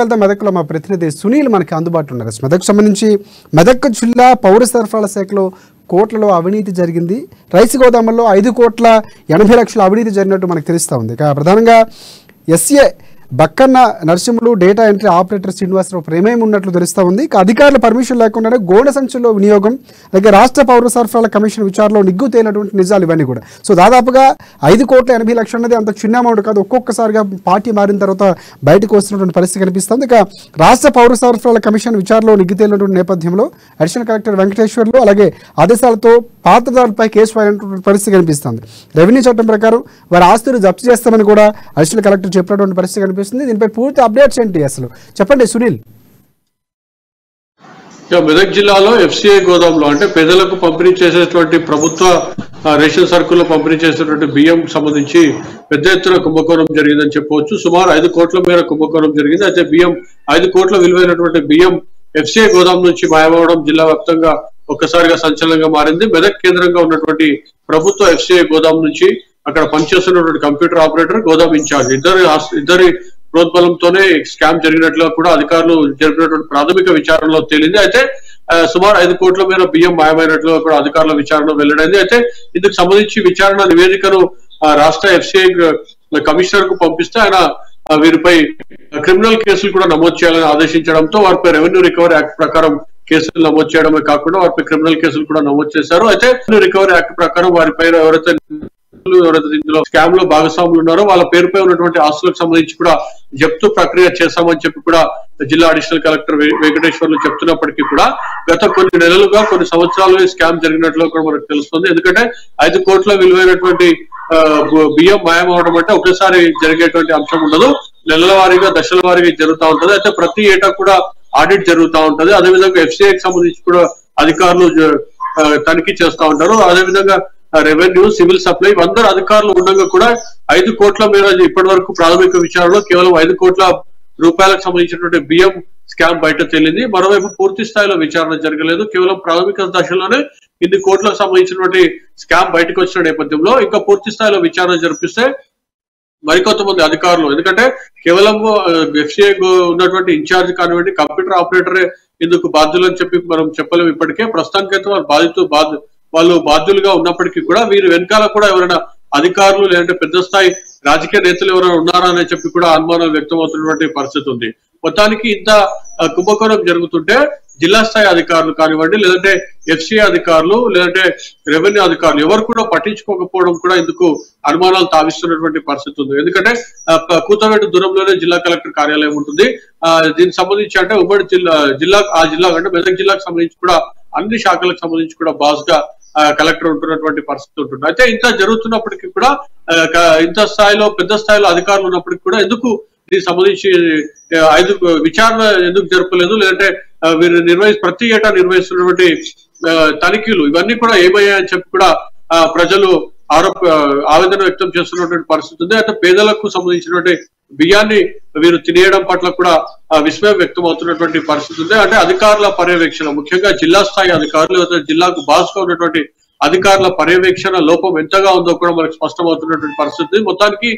వెళ్దాం. మెదక్లో మా ప్రతినిధి సునీల్ మనకి అందుబాటులో ఉన్నారు. మెదక్ సంబంధించి మెదక్ జిల్లా పౌర సరఫరాల శాఖలో కోట్లలో అవినీతి జరిగింది. రైస్ గోదాముల్లో 5,80,00,000 అవినీతి జరిగినట్టు మనకు తెలుస్తూ ఉంది. ఇక ప్రధానంగా SA Bakkanna Narasimhulu data entry operator Srinivasarao ప్రమేయం ఉన్నట్లు తెలుస్తూ ఉంది. ఇక అధికారుల పర్మిషన్ లేకుండానే గోనె సంచుల్లో వినియోగం, అలాగే రాష్ట్ర పౌర సరఫరాల కమిషన్ విచారణలో నిగ్గు తేలినటువంటి నిజాలు ఇవన్నీ కూడా. సో దాదాపుగా 5,80,00,000 అన్నది అంత చిన్న అమౌంట్ కాదు. ఒక్కొక్కసారిగా పార్టీ మారిన తర్వాత బయటకు వస్తున్నటువంటి పరిస్థితి కనిపిస్తుంది. ఇక రాష్ట్ర పౌర సరఫరాల కమిషన్ విచారణలో నిగ్గు తేలినటువంటి నేపథ్యంలో అడిషనల్ కలెక్టర్ వెంకటేశ్వర్లు అలాగే ఆదేశాలతో పాత్రదారులపై కేసు ఫైల్ పరిస్థితి కనిపిస్తుంది. రెవెన్యూ చట్టం ప్రకారం వారి ఆస్తులు జప్తు చేస్తామని కూడా అడిషనల్ కలెక్టర్ చెప్పినటువంటి పరిస్థితి కనిపిస్తుంది. దీనిపై పూర్తి అప్డేట్స్ ఏంటి అసలు చెప్పండి సునీల్. మెదక్ జిల్లాలో FCI గోదాంలో అంటే పేదలకు పంపిణీ చేసేటువంటి ప్రభుత్వ రేషన్ సరుకుల్లో పంపిణీ చేసేటువంటి బియ్యం సంబంధించి పెద్ద ఎత్తున కుంభకోణం జరిగిందని చెప్పవచ్చు. సుమారు 5 కోట్ల మేర కుంభకోణం జరిగింది. అయితే 5 కోట్ల విలువైనటువంటి బియ్యం FCI గోదాం నుంచి మాయమవడం జిల్లా వ్యాప్తంగా ఒక్కసారిగా సంచలనంగా మారింది. మెదక్ కేంద్రంగా ఉన్నటువంటి ప్రభుత్వ FCI గోదాం నుంచి అక్కడ పనిచేస్తున్నటువంటి కంప్యూటర్ ఆపరేటర్, గోదాం ఇన్ఛార్జ్ ఇద్దరి ప్రోద్బలంతోనే స్కామ్ జరిగినట్లుగా కూడా అధికారులు జరిపినటువంటి ప్రాథమిక విచారణలో తేలింది. అయితే సుమారు 5 కోట్ల మేర బియ్యం మాయమైనట్లుగా కూడా అధికారుల విచారణ వెల్లడైంది. అయితే ఇందుకు సంబంధించి విచారణ నివేదికను రాష్ట్ర FCI కమిషనర్ కు పంపిస్తే ఆయన వీరిపై క్రిమినల్ కేసులు కూడా నమోదు చేయాలని ఆదేశించడంతో వారిపై రెవెన్యూ రికవరీ యాక్ట్ ప్రకారం కేసులు నమోదు చేయడమే కాకుండా వారిపై క్రిమినల్ కేసులు కూడా నమోదు చేశారు. అయితే రికవరీ యాక్ట్ ప్రకారం వారిపై ఎవరైతే ఇందులో స్కామ్ లో భాగస్వాములు ఉన్నారో వాళ్ళ పేరుపై ఉన్నటువంటి ఆస్తులకు సంబంధించి కూడా జప్తు ప్రక్రియ చేశామని చెప్పి కూడా జిల్లా అడిషనల్ కలెక్టర్ వెంకటేశ్వర్లు చెప్తున్నప్పటికీ కూడా గత కొన్ని నెలలుగా కొన్ని సంవత్సరాలుగా స్కామ్ జరిగినట్లు కూడా మనకు తెలుస్తుంది. ఎందుకంటే 5 కోట్ల విలువైనటువంటి బియ్యం మాయం అవడం అంటే ఒకసారి జరిగేటువంటి అంశం ఉండదు. నెలల వారీగా దశల వారీగా జరుగుతూ ఉంటది. అయితే ప్రతి ఏటా కూడా ఆడిట్ జరుగుతూ ఉంటది. అదేవిధంగా FCIకి సంబంధించి కూడా అధికారులు తనిఖీ చేస్తూ ఉంటారు. అదేవిధంగా రెవెన్యూ, సివిల్ సప్లై అందరూ అధికారులు ఉండగా కూడా 5 కోట్ల మేర ఇప్పటి వరకు ప్రాథమిక విచారణలో కేవలం 5 కోట్ల రూపాయలకు సంబంధించినటువంటి బియ్యం స్కామ్ బయట తేలింది. మరోవైపు పూర్తి స్థాయిలో విచారణ జరగలేదు. కేవలం ప్రాథమిక దశలోనే ఇన్ని కోట్లకు సంబంధించినటువంటి స్కామ్ బయటకు వచ్చిన నేపథ్యంలో ఇంకా పూర్తి స్థాయిలో విచారణ జరిపిస్తే మరికొంతమంది అధికారులు, ఎందుకంటే కేవలం FCI ఉన్నటువంటి ఇన్ఛార్జ్ కానివ్వండి, కంప్యూటర్ ఆపరేటరే ఇందుకు బాధ్యులని చెప్పి మనం చెప్పలేము. ఇప్పటికే ప్రస్తుతానికైతే వాళ్ళు బాధ్యులుగా ఉన్నప్పటికీ కూడా వీరి వెనకాల కూడా ఎవరైనా అధికారులు లేదంటే పెద్ద స్థాయి రాజకీయ నేతలు ఎవరైనా ఉన్నారా అని చెప్పి కూడా అనుమానాలు వ్యక్తమవుతున్నటువంటి పరిస్థితి ఉంది. మొత్తానికి ఇంత కుంభకోణం జరుగుతుంటే జిల్లా స్థాయి అధికారులు కానివ్వండి, లేదంటే FCI అధికారులు, లేదంటే రెవెన్యూ అధికారులు ఎవరు కూడా పట్టించుకోకపోవడం కూడా ఇందుకు అనుమానాలు తావిస్తున్నటువంటి పరిస్థితి ఉంది. ఎందుకంటే కూతవేటు దూరంలోనే జిల్లా కలెక్టర్ కార్యాలయం ఉంటుంది. దీనికి సంబంధించి అంటే ఉమ్మడి జిల్లా అంటే మెదక్ జిల్లాకు సంబంధించి కూడా అన్ని శాఖలకు సంబంధించి కూడా బాస్ గా కలెక్టర్ ఉంటున్నటువంటి పరిస్థితి ఉంటుంది. అయితే ఇంత జరుగుతున్నప్పటికీ కూడా ఇంత స్థాయిలో పెద్ద స్థాయిలో అధికారులు ఉన్నప్పటికీ కూడా ఎందుకు దీనికి సంబంధించి విచారణ ఎందుకు జరపలేదు, లేదంటే వీరు ప్రతి ఏటా నిర్వహిస్తున్నటువంటి తనిఖీలు ఇవన్నీ కూడా ఏమయ్యాయని చెప్పి కూడా ప్రజలు ఆవేదన వ్యక్తం చేస్తున్నటువంటి పరిస్థితి ఉంది. అయితే పేదలకు సంబంధించినటువంటి బియ్యాన్ని వీరు తినేయడం పట్ల కూడా విస్మయం వ్యక్తం అవుతున్నటువంటి పరిస్థితి ఉంది. అంటే అధికారుల పర్యవేక్షణ, ముఖ్యంగా జిల్లా స్థాయి అధికారులు, జిల్లాకు బాస్ గా ఉన్నటువంటి అధికారుల పర్యవేక్షణ లోపం ఎంతగా ఉందో కూడా మనకు స్పష్టమవుతున్నటువంటి పరిస్థితి. మొత్తానికి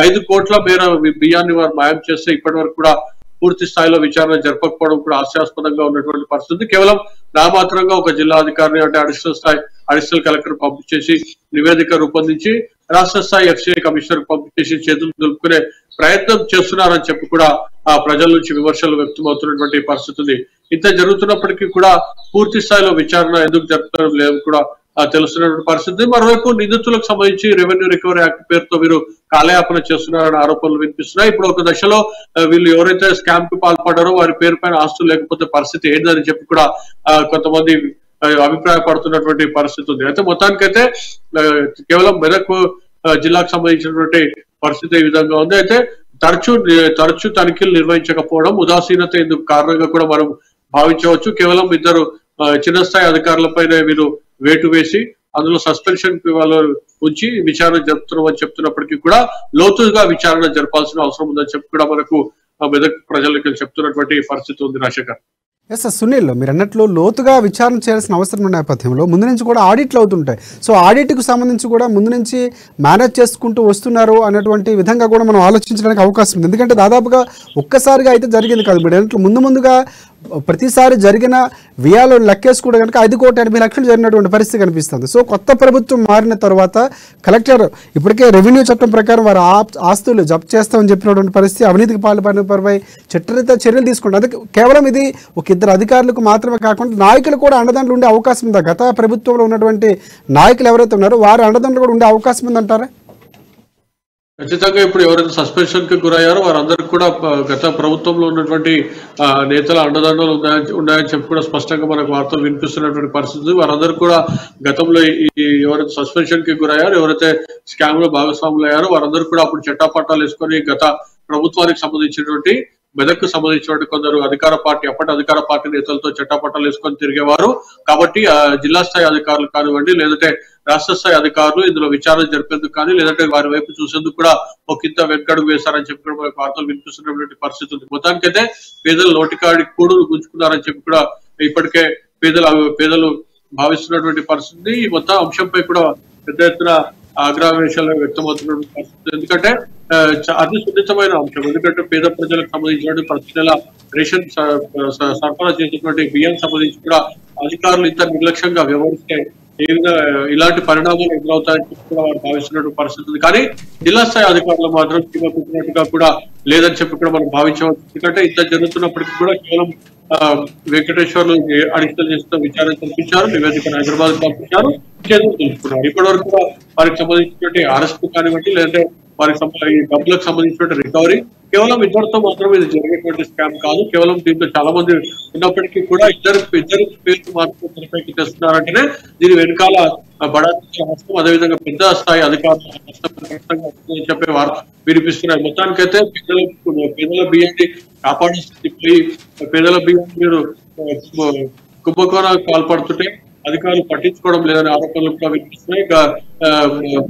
5 కోట్ల మేర బియ్యాన్ని వారు మాయం చేస్తే ఇప్పటి వరకు కూడా పూర్తి స్థాయిలో విచారణ జరపకపోవడం కూడా హాస్యాస్పదంగా ఉన్నటువంటి పరిస్థితి. కేవలం నామాత్రంగా ఒక జిల్లా అధికారిని అంటే అడిషనల్ కలెక్టర్ పంపించేసి నివేదిక రూపొందించి రాష్ట్ర స్థాయి FCI కమిషనర్ పంపించేసి చేతులు దులుపుకునే ప్రయత్నం చేస్తున్నారని చెప్పి కూడా ప్రజల నుంచి విమర్శలు వ్యక్తమవుతున్నటువంటి పరిస్థితి ఉంది. ఇంత జరుగుతున్నప్పటికీ కూడా పూర్తి స్థాయిలో విచారణ ఎందుకు జరుపుకోవడం లేదు కూడా తెలుస్తున్నటువంటి పరిస్థితి. మరోవైపు నిందితులకు సంబంధించి రెవెన్యూ రికవరీ యాక్ట్ పేరుతో వీరు కాలయాపన చేస్తున్నారని ఆరోపణలు వినిపిస్తున్నాయి. ఇప్పుడు ఒక దశలో వీళ్ళు ఎవరైతే స్కామ్ కు పాల్పడ్డారో వారి పేరు పైన ఆస్తులు లేకపోతే పరిస్థితి ఏంటని చెప్పి కూడా కొంతమంది అభిప్రాయపడుతున్నటువంటి పరిస్థితి ఉంది. అయితే మొత్తానికైతే కేవలం మెదక్ జిల్లాకు సంబంధించినటువంటి పరిస్థితి ఈ విధంగా ఉంది. అయితే తరచూ తనిఖీలు నిర్వహించకపోవడం ఉదాసీనత ఇందుకు కారణంగా కూడా మనం భావించవచ్చు. కేవలం 2 చిన్న స్థాయి అధికారులపైన వీరు వేటు వేసి అందులో సస్పెన్షన్ వాళ్ళు ఉంచి విచారణ జరుపుతున్నామని చెప్తున్నప్పటికీ కూడా లోతుగా విచారణ జరపాల్సిన అవసరం ఉందని చెప్పి కూడా మనకు మెదక్ ప్రజలకు చెప్తున్నటువంటి పరిస్థితి ఉంది. రాజశేఖర్. ఎస్ సునీల్, మీరు అన్నట్లు లోతుగా విచారణ చేయాల్సిన అవసరం ఉన్న నేపథ్యంలో ముందు నుంచి కూడా ఆడిట్లు అవుతుంటాయి. సో ఆడిట్కు సంబంధించి కూడా ముందు నుంచి మేనేజ్ చేసుకుంటూ వస్తున్నారు అన్నటువంటి విధంగా కూడా మనం ఆలోచించడానికి అవకాశం ఉంది. ఎందుకంటే దాదాపుగా ఒక్కసారిగా అయితే జరిగింది కాదు. మీరు అన్నట్లు ముందుగా ప్రతిసారి జరిగిన వ్యయాలు లెక్కేసుకుంటే కనుక 5,80,00,000 జరిగినటువంటి పరిస్థితి కనిపిస్తుంది. సో కొత్త ప్రభుత్వం మారిన తర్వాత కలెక్టర్ ఇప్పటికే రెవెన్యూ చట్టం ప్రకారం వారి ఆస్తులు జప్తు చేస్తామని చెప్పినటువంటి పరిస్థితి, అవినీతికి పాల్పడిన వారిపై చట్టరీత్యా చర్యలు తీసుకుంటారు. అది కేవలం ఇది ఒక ఇద్దరు అధికారులకు మాత్రమే కాకుండా నాయకులు కూడా అండదండలు ఉండే అవకాశం ఉందా? గత ప్రభుత్వంలో ఉన్నటువంటి నాయకులు ఎవరైతే ఉన్నారో వారి అండదండలు కూడా ఉండే అవకాశం ఉందంటారా? ఖచ్చితంగా ఇప్పుడు ఎవరైతే సస్పెన్షన్ కి గురయ్యారో వారందరికీ కూడా గత ప్రభుత్వంలో ఉన్నటువంటి నేతల అండదండలు ఉన్నాయని చెప్పి కూడా స్పష్టంగా మనకు వార్తలు వినిపిస్తున్నటువంటి పరిస్థితి. వారందరూ కూడా గతంలో ఎవరైతే సస్పెన్షన్ కి గురయ్యారో, ఎవరైతే స్కామ్ లో భాగస్వాములు అయ్యారో వారందరూ కూడా అప్పుడు చట్టాపట్టాలు వేసుకొని గత ప్రభుత్వానికి సంబంధించినటువంటి మెదక్కు సంబంధించినటువంటి కొందరు అప్పటి అధికార పార్టీ నేతలతో చట్టాపట్టాలు వేసుకొని తిరిగేవారు. కాబట్టి జిల్లా స్థాయి అధికారులు కానివ్వండి, లేదంటే రాష్ట్ర స్థాయి అధికారులు ఇందులో విచారణ జరిపేందుకు కానీ, లేదంటే వారి వైపు చూసేందుకు కూడా ఒక ఇంత వెనకడుగు వేశారని చెప్పి కూడా మనకు వార్తలు వినిపిస్తున్నటువంటి పరిస్థితి ఉంది. మొత్తానికైతే పేదలు నోటికాడి కూడులు గుంజుకున్నారని చెప్పి కూడా ఇప్పటికే పేదలు భావిస్తున్నటువంటి పరిస్థితి. ఈ మొత్తం అంశంపై కూడా పెద్ద ఎత్తున ఆగ్రహవేశాలు వ్యక్తమవుతున్నటువంటి పరిస్థితి. ఎందుకంటే అతి సున్నితమైన అంశం. ఎందుకంటే పేద ప్రజలకు సంబంధించినటువంటి ప్రతి నెల రేషన్ సరఫరా చేసేటువంటి బియ్యం సంబంధించి కూడా అధికారులు ఇంత నిర్లక్ష్యంగా వ్యవహరిస్తే ఇలాంటి పరిణామాలు ఎదురవుతాయని చెప్పి కూడా వారు భావిస్తున్నటువంటి పరిస్థితి ఉంది. కానీ జిల్లా స్థాయి అధికారులు మాత్రం కుట్టినట్టుగా కూడా లేదని చెప్పి కూడా మనం భావించవచ్చు. ఎందుకంటే ఇంత జరుగుతున్నప్పటికీ కూడా కేవలం వెంకటేశ్వర్లు అడిషనల్ చేస్తూ విచారణ కల్పించారు, నివేదికను హైదరాబాద్ పంపించారు, చేతులు తెలుసుకున్నారు. ఇప్పటి వరకు కూడా వారికి సంబంధించినటువంటి అరెస్ట్ కానివ్వండి, లేదంటే వారికి డబ్బులకు సంబంధించినటువంటి రికవరీ కేవలం ఇద్దరితో మాత్రమే ఇది జరిగేటువంటి స్కామ్ కాదు. కేవలం దీంట్లో చాలా మంది ఉన్నప్పటికీ కూడా ఇద్దరు పేర్లు మాత్రం తెరపైకి తెస్తున్నారంటేనే దీని వెనకాల బడా హస్తం, అదేవిధంగా పెద్ద స్థాయి అధికారుల హస్తం చెప్పే వారు వినిపిస్తున్నాయి. మొత్తానికైతే పేదల బియ్యాన్ని కాపాడుతుంది, పేదల బియ్యాన్ని మీరు కుంభకోణాలకు పాల్పడుతుంటే అధికారులు పట్టించుకోవడం లేదనే ఆరోపణలు కూడా వినిపిస్తున్నాయి.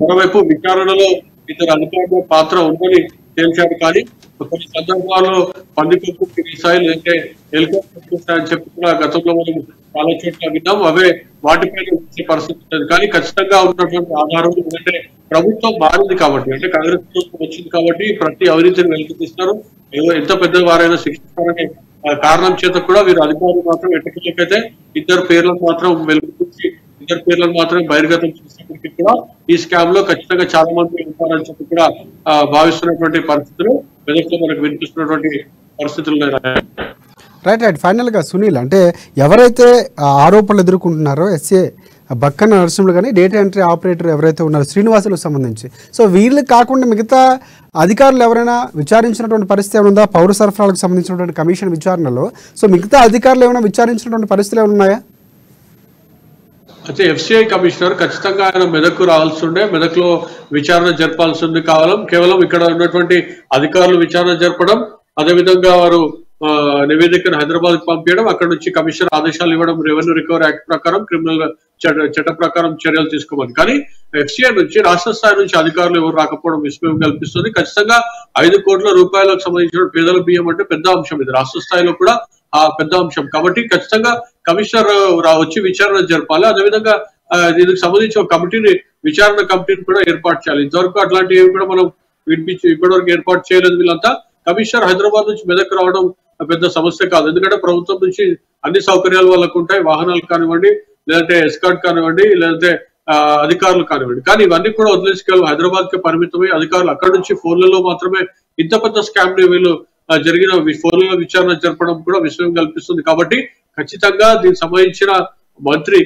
మరోవైపు విచారణలో ఇతర అధికారుల పాత్ర ఉందని తేల్చారు. కానీ కొన్ని సందర్భాల్లో పందికొక్కు కిరీసాయి, లేదంటే హెలికాప్టర్ అని చెప్పి కూడా గతంలో మనం చాలా చోట్ల విన్నాం. అవే వాటిపైన వచ్చే పరిస్థితి ఉంటుంది. కానీ ఖచ్చితంగా ఉన్నటువంటి ఆధారం ఏంటంటే ప్రభుత్వం మారింది కాబట్టి, అంటే కాంగ్రెస్ ప్రభుత్వం వచ్చింది కాబట్టి ప్రతి అవినీతిని వెలికి తీస్తారు, ఎంత పెద్ద వారైనా శిక్షిస్తారనే కారణం చేత కూడా వీరు అధికారులు మాత్రం ఎట్టకేలకైతే ఇద్దరు పేర్లను మాత్రం వెలుగుతూసి ఇద్దరు పేర్లను మాత్రమే బహిర్గతం చేసినప్పటికీ కూడా ఈ స్కామ్ లో ఖచ్చితంగా చాలా మంది ఉంటారని చెప్పి కూడా భావిస్తున్నటువంటి పరిస్థితులు మెదక్లో మనకు వినిపిస్తున్నటువంటి పరిస్థితులు ఉన్నాయి. రైట్ ఫైనల్ గా సునీల్, అంటే ఎవరైతే ఆరోపణలు ఎదుర్కొంటున్నారో ఎస్ఏ బక్కన నరసింహులు కానీ డేటా ఎంట్రీ ఆపరేటర్ ఎవరైతే ఉన్నారో శ్రీనివాసులకు సంబంధించి, సో వీళ్ళు కాకుండా మిగతా అధికారులు ఎవరైనా విచారించినటువంటి పరిస్థితి ఏమైనా ఉందా? పౌర సరఫరాలకు సంబంధించినటువంటి కమిషన్ విచారణలో సో మిగతా అధికారులు ఏమైనా విచారించినటువంటి పరిస్థితులు ఏమైనా ఉన్నాయా? అయితే ఎఫ్సిఐ కమిషనర్ ఖచ్చితంగా ఆయన మెదక్కు రావాల్సి ఉండే, మెదక్లో విచారణ జరపాల్సి ఉంది. కేవలం ఇక్కడ ఉన్నటువంటి అధికారులు విచారణ జరపడం, అదేవిధంగా వారు నివేదికను హైదరాబాద్ పంపించడం, అక్కడ నుంచి కమిషనర్ ఆదేశాలు ఇవ్వడం, రెవెన్యూ రికవరీ యాక్ట్ ప్రకారం క్రిమినల్ చట్ట ప్రకారం చర్యలు తీసుకోమని. కానీ ఎఫ్సిఐ నుంచి రాష్ట్ర స్థాయి నుంచి అధికారులు ఎవరు రాకపోవడం విస్మయం కల్పిస్తుంది. ఖచ్చితంగా 5 కోట్ల రూపాయలకు సంబంధించిన పేదల బియ్యం అంటే పెద్ద అంశం, ఇది రాష్ట్ర స్థాయిలో కూడా ఆ పెద్ద అంశం. కాబట్టి ఖచ్చితంగా కమిషనర్ వచ్చి విచారణ జరపాలి. అదేవిధంగా దీనికి సంబంధించి ఒక విచారణ కమిటీని కూడా ఏర్పాటు చేయాలి. ఇంతవరకు అట్లాంటివి కూడా మనం ఇప్పటివరకు ఏర్పాటు చేయలేదు. వీళ్ళంతా కమిషనర్ హైదరాబాద్ నుంచి మెదక్ రావడం పెద్ద సమస్య కాదు. ఎందుకంటే ప్రభుత్వం నుంచి అన్ని సౌకర్యాలు వాళ్ళకు ఉంటాయి, వాహనాలు కానివ్వండి, లేదంటే ఎస్కార్ట్ కానివ్వండి, లేదంటే అధికారులు కానివ్వండి. కానీ ఇవన్నీ కూడా వదిలేసుకెళ్ళి హైదరాబాద్ కి పరిమితమై అధికారులు అక్కడ నుంచి ఫోన్లలో మాత్రమే ఇంత పెద్ద స్కామ్ ని వీళ్ళు జరిగిన ఫోన్లలో విచారణ జరపడం కూడా విషయం కల్పిస్తుంది. కాబట్టి ఖచ్చితంగా దీనికి సంబంధించిన మంత్రి,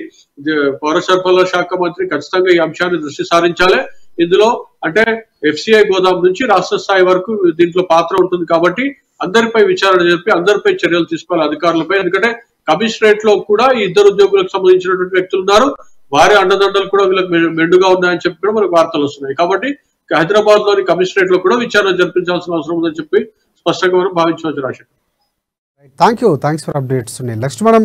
పౌర సరఫరాల శాఖ మంత్రి ఖచ్చితంగా ఈ అంశాన్ని దృష్టి సారించాలి. ఇందులో అంటే ఎఫ్సిఐ గోదాం నుంచి రాష్ట్ర స్థాయి వరకు దీంట్లో పాత్ర ఉంటుంది. కాబట్టి అందరిపై విచారణ జరిపి అందరిపై చర్యలు తీసుకోవాలి అధికారులపై. ఎందుకంటే కమిషనరేట్ లో కూడా ఈ ఇద్దరు ఉద్యోగులకు సంబంధించినటువంటి వ్యక్తులు ఉన్నారు, వారి అండదండలు కూడా వీళ్ళకి మెండుగా ఉన్నాయని చెప్పి కూడా మనకు వార్తలు వస్తున్నాయి. కాబట్టి హైదరాబాద్ లోని కమిషనరేట్ లో కూడా విచారణ జరిపించాల్సిన అవసరం ఉందని చెప్పి స్పష్టంగా మనం భావించవచ్చు. Rajasekhar, thanks for updates. Next మనం